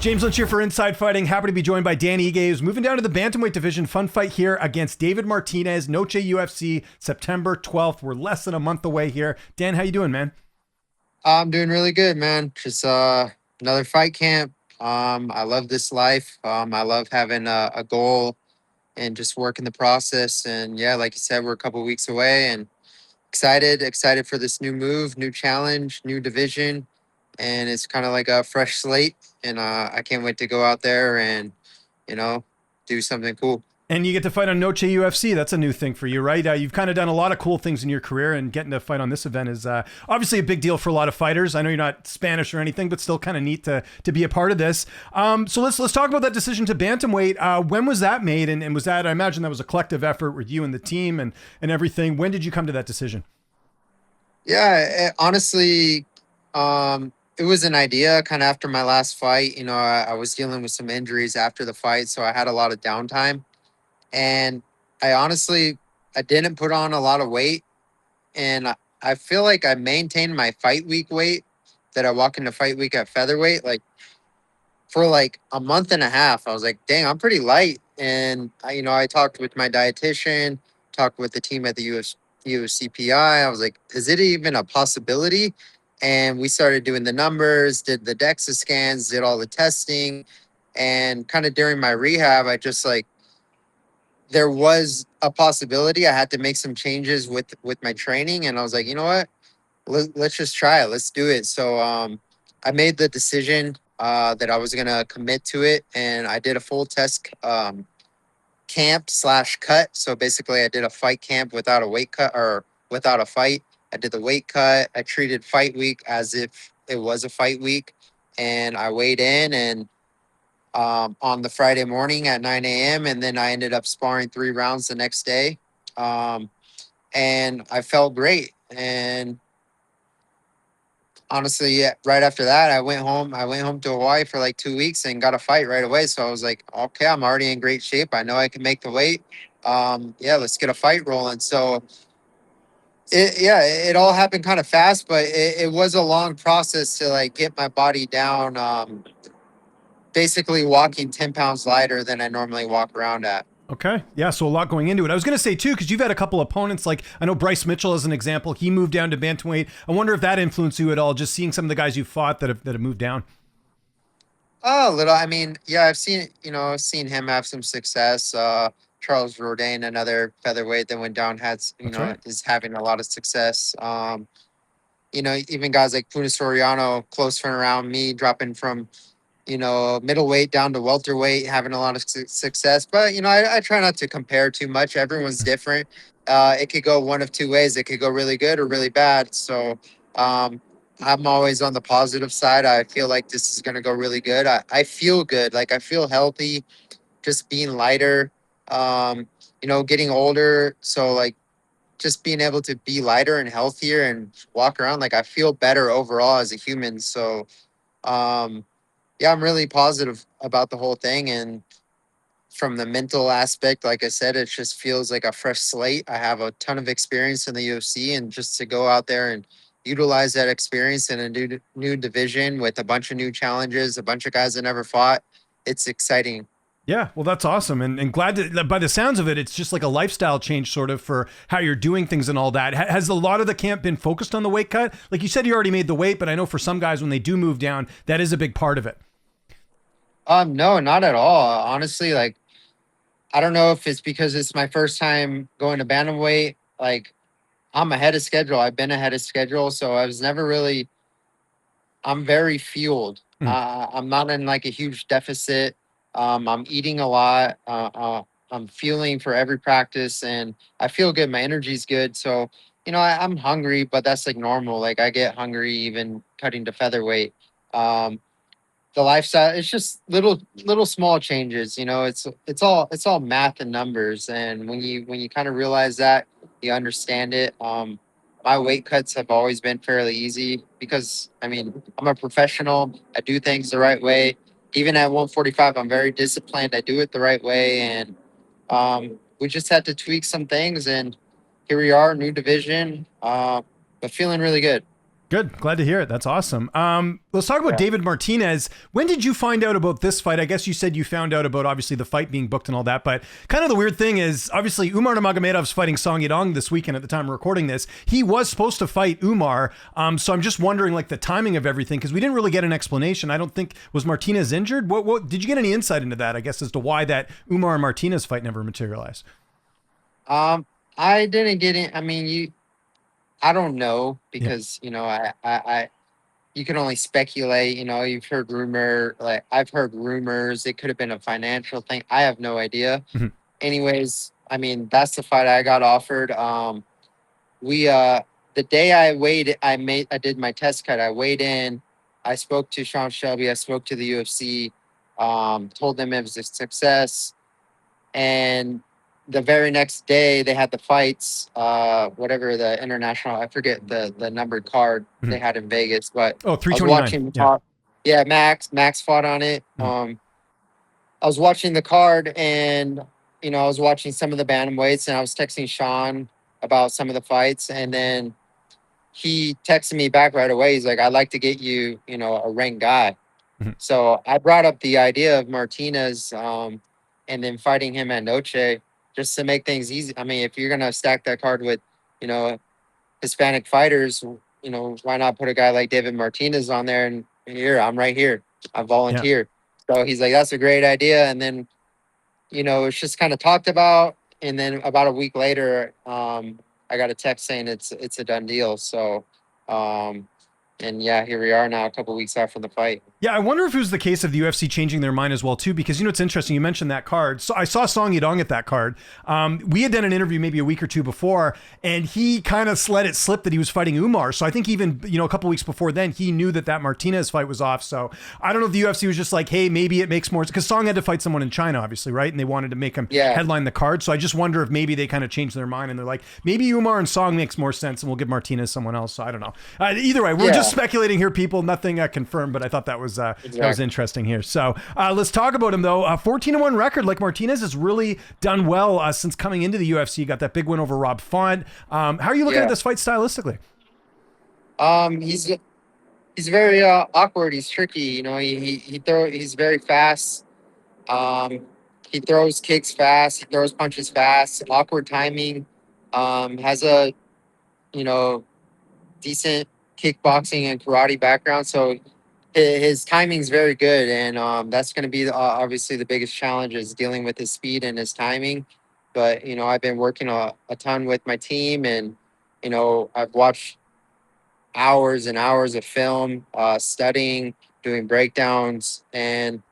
James Lynch here for Inside Fighting. Happy to be joined by Dan Ige, who's moving down to the bantamweight division. Fun fight here against David Martinez, Noche UFC, September 12th. We're less than a month away here. Dan, how you doing, man? I'm doing really good, man. Just another fight camp. I love this life. I love having a goal and just working the process. And yeah, like you said, we're a couple weeks away and excited for this new move, new challenge, new division. And it's kind of like a fresh slate. And I can't wait to go out there and, you know, do something cool. And you get to fight on Noche UFC. That's a new thing for you, right? You've kind of done a lot of cool things in your career, and getting to fight on this event is obviously a big deal for a lot of fighters. I know you're not Spanish or anything, but still kind of neat to be a part of this. So let's talk about that decision to bantamweight. When was that made? And was that, I imagine that was a collective effort with you and the team and everything. When did you come to that decision? Yeah, honestly, it was an idea kind of after my last fight. You know, I was dealing with some injuries after the fight, so I had a lot of downtime. And I honestly, I didn't put on a lot of weight, and I feel like I maintained my fight week weight that I walk into fight week at featherweight. Like for like a month and a half, I was like, dang, I'm pretty light. And I talked with my dietitian, talked with the team at the USCPI. I was like, is it even a possibility? And we started doing the numbers, did the DEXA scans, did all the testing, and kind of during my rehab, I just like there was a possibility. I had to make some changes with my training, and I was like, you know what? Let's just try it. Let's do it. So I made the decision that I was gonna commit to it, and I did a full test camp slash cut. So basically, I did a fight camp without a weight cut or without a fight. I did the weight cut. I treated fight week as if it was a fight week, and I weighed in and on the Friday morning at 9 a.m. And then I ended up sparring 3 rounds the next day. Um, and I felt great. And honestly, yeah, right after that, I went home. I went home to Hawaii for like 2 weeks and got a fight right away. So I was like, okay, I'm already in great shape. I know I can make the weight. Yeah, let's get a fight rolling. So it all happened kind of fast, but it was a long process to like get my body down. Basically walking 10 pounds lighter than I normally walk around at. Okay. Yeah. So a lot going into it. I was going to say too, because you've had a couple opponents, like I know Bryce Mitchell as an example. He moved down to bantamweight. I wonder if that influenced you at all, just seeing some of the guys you fought that have moved down. Oh, a little. I mean, yeah, I've seen him have some success. Charles Jourdain, another featherweight that went down, That's right. is having a lot of success. Even guys like Puna Soriano, close friend around me, dropping from middleweight down to welterweight, having a lot of success. But I try not to compare too much. Everyone's different. It could go one of two ways. It could go really good or really bad. So um, I'm always on the positive side. I feel like this is going to go really good. I feel good. Like I feel healthy, just being lighter. Getting older. So like just being able to be lighter and healthier and walk around, like I feel better overall as a human. So um, yeah, I'm really positive about the whole thing. And from the mental aspect, like I said, it just feels like a fresh slate. I have a ton of experience in the UFC, and just to go out there and utilize that experience in a new division with a bunch of new challenges, a bunch of guys that never fought, it's exciting. Yeah, well, that's awesome, and glad that by the sounds of it, it's just like a lifestyle change, sort of, for how you're doing things and all that. Has a lot of the camp been focused on the weight cut? Like you said, you already made the weight, but I know for some guys when they do move down, that is a big part of it. No, not at all. Honestly, like I don't know if it's because it's my first time going to bantamweight. Like I'm ahead of schedule. I've been ahead of schedule, so I was never really. I'm very fueled. Mm. I'm not in like a huge deficit. I'm eating a lot. I'm fueling for every practice, and I feel good. My energy's good. So I'm hungry, but that's like normal. Like I get hungry even cutting to featherweight. Um, the lifestyle, it's just little small changes. It's all math and numbers, and when you kind of realize that, you understand it. My weight cuts have always been fairly easy because I mean I'm a professional. I do things the right way. Even at 145, I'm very disciplined. I do it the right way, and we just had to tweak some things, and here we are, new division, but feeling really good. Good. Glad to hear it. That's awesome. Let's talk about Yeah. David Martinez. When did you find out about this fight? I guess you said you found out about obviously the fight being booked and all that, but kind of the weird thing is obviously Umar Nurmagomedov's fighting Song Yadong this weekend at the time of recording this. He was supposed to fight Umar. So I'm just wondering like the timing of everything because we didn't really get an explanation. I don't think was Martinez injured. What did you get any insight into that? I guess as to why that Umar and Martinez fight never materialized. I didn't get in. I mean, I don't know Yeah. because you can only speculate. You've heard rumor, like I've heard rumors. It could have been a financial thing. I have no idea. Mhm. Anyways, I mean, that's the fight I got offered. We the day I did my test cut. I weighed in. I spoke to Sean Shelby. I spoke to the UFC. Told them it was a success, and the very next day they had the fights, whatever the international, I forget the numbered card they Mhm. had in Vegas, but Oh, I was 329. watching the Yeah. card. Yeah, Max fought on it. Mhm. I was watching the card, and I was watching some of the bantamweights, and I was texting Sean about some of the fights, and then he texted me back right away. He's like, "I'd like to get you, a ranked guy." Mhm. So I brought up the idea of Martinez, and then fighting him at Noche just to make things easy. I mean, if you're gonna stack that card with, you know, Hispanic fighters, why not put a guy like David Martinez on there? And here, I'm right here. I Yeah. volunteer. So he's like, that's a great idea. And then, it's just kind of talked about. And then about a week later, I got a text saying it's a done deal. So, um, and yeah, here we are now, a couple weeks out from the fight. Yeah, I wonder if it was the case of the UFC changing their mind as well too, because it's interesting. You mentioned that card, so I saw Song Yadong at that card. We had done an interview maybe a week or two before, and he kind of let it slip that he was fighting Umar. So I think even a couple weeks before then, he knew that Martinez fight was off. So I don't know if the UFC was just like, hey, maybe it makes more because Song had to fight someone in China, obviously, right? And they wanted to make him Yeah. headline the card. So I just wonder if maybe they kind of changed their mind and they're like, maybe Umar and Song makes more sense, and we'll give Martinez someone else. So I don't know. Either way, we're just Yeah. speculating here, people. Nothing confirmed, but I thought that was Exactly. interesting here. So let's talk about him though. 14-1 record. Like Martinez has really done well since coming into the UFC. Got that big win over Rob Font. How are you looking at Yeah. this fight stylistically? He's very awkward. He's tricky. He's very fast. Um, he throws kicks fast. He throws punches fast. Awkward timing. Has a you know decent kickboxing and karate background, so his timing's very good, and that's going to be obviously the biggest challenge is dealing with his speed and his timing. But I've been working a ton with my team, and I've watched hours and hours of film, studying, doing breakdowns, and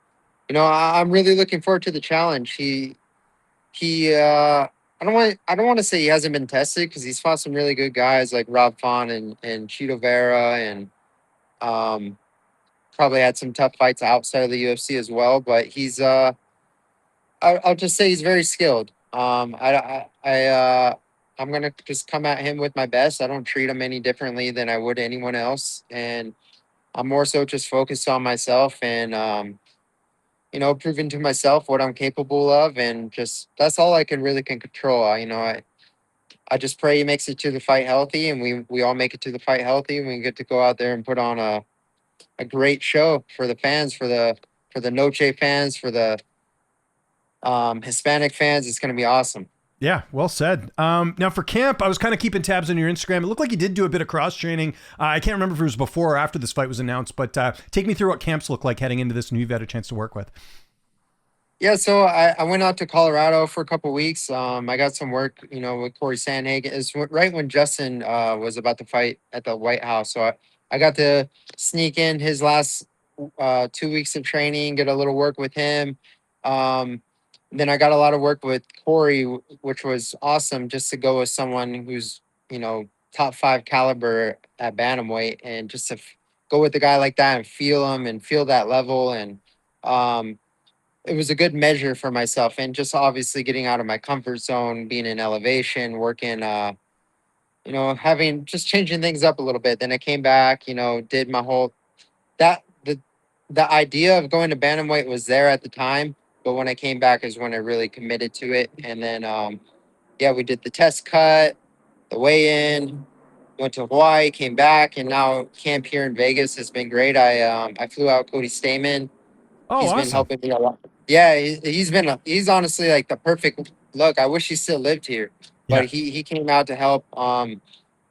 I'm really looking forward to the challenge. I don't want to say he hasn't been tested because he's fought some really good guys like Rob Font and Cheeto Vera, and um, probably had some tough fights outside of the UFC as well. But I'll just say he's very skilled. I'm gonna just come at him with my best. I don't treat him any differently than I would anyone else, and I'm more so just focused on myself and proving to myself what I'm capable of, and just that's all I can control. I just pray he makes it to the fight healthy, and we all make it to the fight healthy, and we get to go out there and put on a great show for the fans, for the Noche fans, for the Hispanic fans. It's going to be awesome. Yeah, well said. Now for camp, I was kind of keeping tabs on your Instagram. It looked like you did do a bit of cross training. I can't remember if it was before or after this fight was announced, but take me through what camps look like heading into this, and who you've had a chance to work with. Yeah, so I went out to Colorado for a couple weeks. I got some work, with Corey Sandhagen. It's right when Justin was about to fight at the White House. So I got to sneak in his last 2 weeks of training, get a little work with him. Then I got a lot of work with Corey, which was awesome just to go with someone who's, top five caliber at Bantamweight, and just to go with a guy like that and feel him and feel that level. And, um, it was a good measure for myself, and just obviously getting out of my comfort zone, being in elevation, working, having just changing things up a little bit. Then I came back, did my whole that the idea of going to bantamweight was there at the time, but when I came back is when I really committed to it. And then yeah, we did the test cut, the weigh in, went to Hawaii, came back, and now camp here in Vegas has been great. I flew out Cody Stamen. Oh, He's been awesome. helping me a lot. Yeah, he's honestly like the perfect look. I wish he still lived here, but Yeah. he came out to help.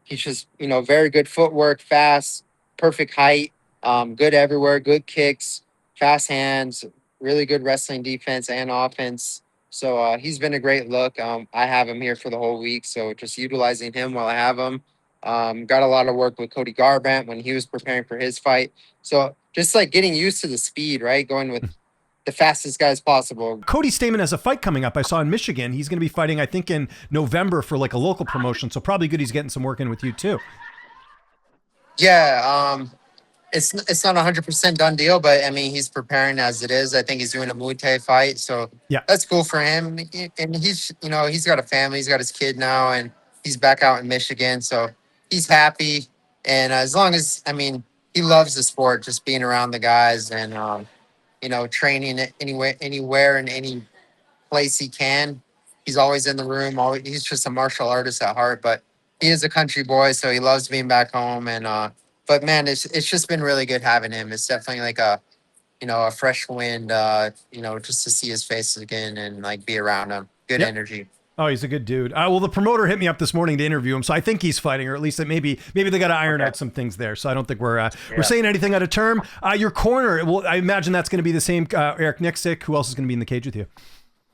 He's just, very good footwork, fast, perfect height, good everywhere, good kicks, fast hands, really good wrestling defense and offense. So he's been a great look. I have him here for the whole week, so just utilizing him while I have him. Got a lot of work with Cody Garbrandt when he was preparing for his fight. So just like getting used to the speed, right? Going with the fastest guys possible. Cody Stamen has a fight coming up. I saw in Michigan. He's going to be fighting, I think, in November for like a local promotion. So probably good he's getting some work in with you too. Yeah, it's not 100% done deal, but I mean he's preparing as it is. I think he's doing a Muay Thai fight, so Yeah. that's cool for him. And he's he's got a family, he's got his kid now, and he's back out in Michigan, so he's happy. And as long as he loves the sport, just being around the guys and training it anywhere in any place he can. He's always in the room. Always, he's just a martial artist at heart, but he is a country boy, so he loves being back home. And but man, it's just been really good having him. It's definitely like a fresh wind. Just to see his face again and like be around him. Good Yep. energy. Oh, he's a good dude. Well, the promoter hit me up this morning to interview him, so I think he's fighting, or at least that maybe they got to iron out some things there. So I don't think we're saying anything out of term. Your corner, well, I imagine that's going to be the same. Eric Nixick. Who else is going to be in the cage with you?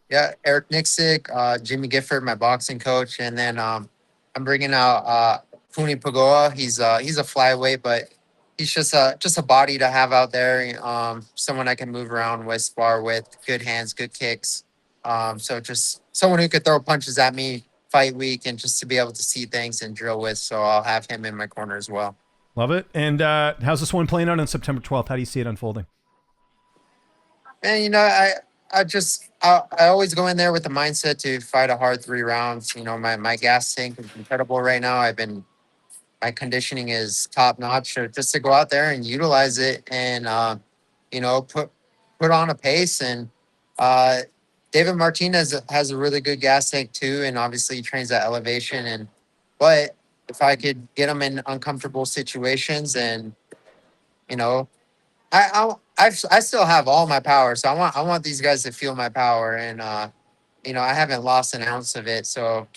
Yeah, Eric Nixick, Jimmy Gifford, my boxing coach, and then I'm bringing out Puni Pagoa. He's a flyweight, but he's just a body to have out there. Someone I can move around with, spar with, good hands, good kicks. So just someone who could throw punches at me fight week and just to be able to see things and drill with. So I'll have him in my corner as well. Love it. And how's this one playing out on September 12th? How do you see it unfolding? And I always go in there with the mindset to fight a hard 3 rounds. My gas tank is incredible right now. My conditioning is top notch. So just to go out there and utilize it and put on a pace. And uh, David Martinez has a really good gas tank too, and obviously he trains at elevation. And but if I could get him in uncomfortable situations and you know I still have all my power, so I want these guys to feel my power, and I haven't lost an ounce of it. So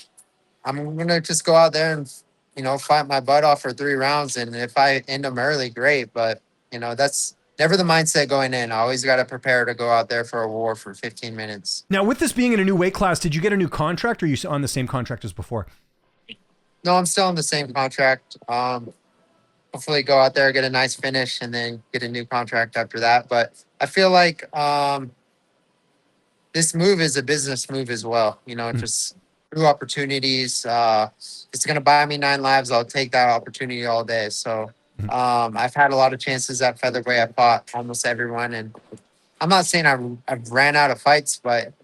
I'm gonna just go out there and fight my butt off for 3 rounds, and if I end them early, great. But that's never the mindset going in. I always got to prepare to go out there for a war for 15 minutes. Now, with this being in a new weight class, did you get a new contract, or are you on the same contract as before? No, I'm still on the same contract. Hopefully, go out there, get a nice finish, and then get a new contract after that. But I feel like this move is a business move as well. Just new opportunities. It's going to buy me 9 lives. I'll take that opportunity all day. So I've had a lot of chances at featherweight. I fought almost everyone, and I'm not saying I've ran out of fights, but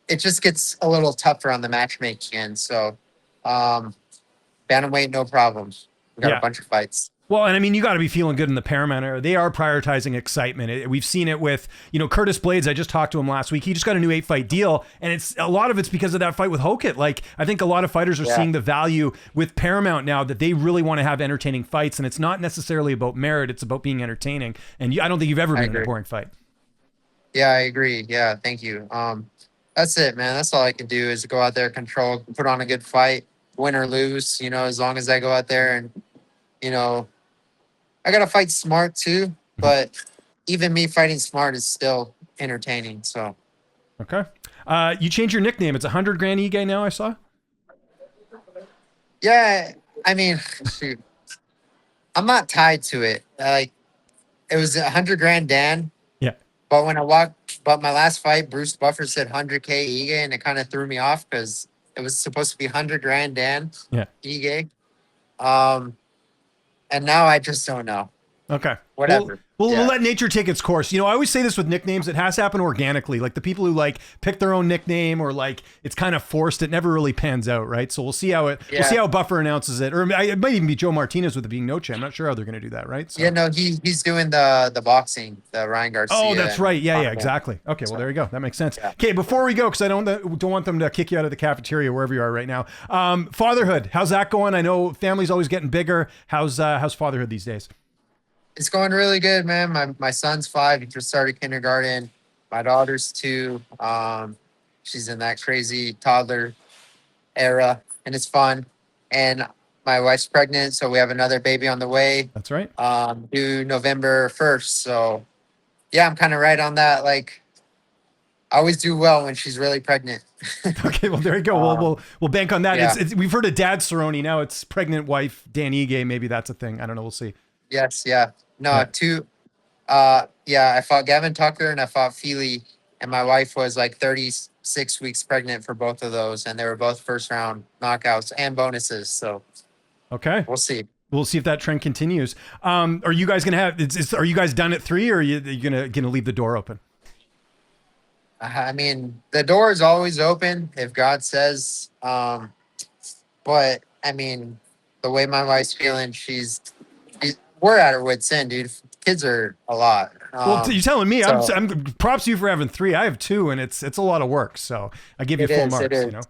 it just gets a little tougher on the matchmaking end. So bantamweight, no problems. We got a Yeah. bunch of fights. Well, and I mean, you got to be feeling good in the Paramount era. They are prioritizing excitement. We've seen it with, Curtis Blades. I just talked to him last week. He just got a new 8-fight deal, and a lot of it's because of that fight with Hokit. Like, I think a lot of fighters are seeing the value with Paramount now that they really want to have entertaining fights, and it's not necessarily about merit. It's about being entertaining. And I don't think you've ever been in a boring fight. Yeah, I agree. Yeah, thank you. That's it, man. That's all I can do is go out there, control, put on a good fight, win or lose. As long as I go out there and you know I gotta fight smart too, but even me fighting smart is still entertaining. So Okay. You changed your nickname. It's 100 grand Ige now, I saw. yeah, I mean, shoot, I'm not tied to it. Like it was 100 grand Dan, Yeah. but but my last fight, Bruce Buffer said 100K Ige, and it kind of threw me off because it was supposed to be 100 grand Dan Yeah. Ige. Um, and now I just don't know. Okay. Well, whatever. we'll Yeah. let nature take its course. You know, I always say this with nicknames. It has to happen organically. Like the people who like pick their own nickname or like it's kind of forced. It never really pans out, right? So we'll see Yeah. how Buffer announces it. Or it might even be Joe Martinez with it being Noche. I'm not sure how they're going to do that, right? Yeah, So. no, he's doing the boxing, the Ryan Oh, Garcia that's and right. Yeah, Conor McGregor. exactly. Okay, well, So there you go. That makes sense. yeah. Okay, before we go, because I don't want them to kick you out of the cafeteria wherever you are right now. Fatherhood, how's that going? I know family's always getting bigger. How's fatherhood these days? It's going really good, man. My son's 5. He just started kindergarten. My daughter's 2. She's in that crazy toddler era, and it's fun. And my wife's pregnant, so we have another baby on the way, That's right. due November 1st. So yeah, I'm kind of right on that. Like, I always do well when she's really pregnant. Okay, well there you go. We'll Um, we'll bank on that. yeah. We've heard of Dad Cerrone. Now it's pregnant wife Dan Ige. Maybe that's a thing. I don't know. We'll see. Yes, yeah. No, Yeah. 2. Yeah, I fought Gavin Tucker and I fought Feely, and my wife was like 36 weeks pregnant for both of those, and they were both first round knockouts and bonuses. So Okay. we'll see. We'll see if that trend continues. Are you guys gonna have? Are you guys done at 3, or are you gonna leave the door open? I mean, the door is always open if God says. But I mean, the way my wife's feeling, we're at her wits' end, dude. Kids are a lot. Well, you're telling me. So I'm props to you for having 3. I have 2, and it's a lot of work. So I give you it full is. It marks. is.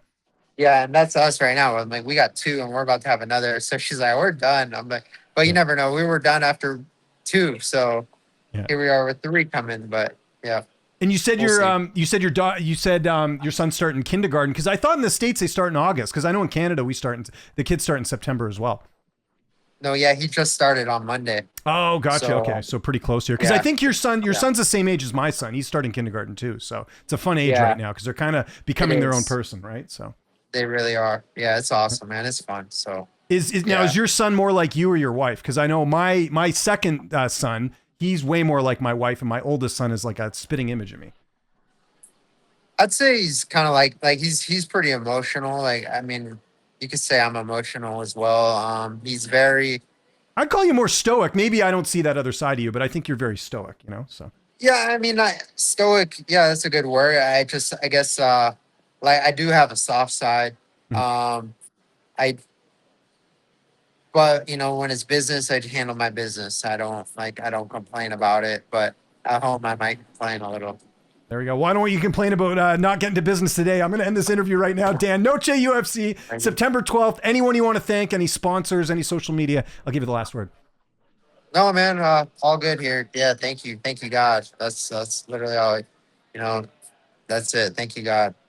Yeah, and that's us right now. I'm like, we got 2, and we're about to have another. So she's like, we're done. I'm like, but you never know. We were done after 2, so Yeah. here we are with 3 coming. But yeah, And you said we'll see. you said your son started in kindergarten, because I thought in the States they start in August, because I know in Canada the kids start in September as well. No, yeah, he just started on Monday. Oh, gotcha. So Okay, so pretty close here. Because I yeah, think your yeah, son's the same age as my son. He's starting kindergarten too, so it's a fun age right yeah. now because they're kind of It becoming their own is. person, right? So They really are. Yeah, it's awesome, man. It's fun. So is yeah, your son more like you or your wife? Because I know my second son, he's way more like my wife, and my oldest son is like a spitting image of me. I'd say he's kind of like he's pretty emotional. Like, I mean, you could say I'm emotional as well. He's very. I'd call you more stoic. Maybe I don't see that other side of you, but I think you're very stoic. So. Yeah, I mean, stoic. Yeah, that's a good word. I guess, like I do have a soft side. Mhm. Um, I, but when it's business, I handle my business. I don't complain about it. But at home, I might complain a little. There we go. Why don't you complain about not getting to business today? I'm going to end this interview right now. Dan, Noche UFC, September 12th. Anyone you want to thank, any sponsors, any social media, I'll give you the last word. No, man, all good here. Yeah, thank you, God. That's literally all. You know, that's it. Thank you, God.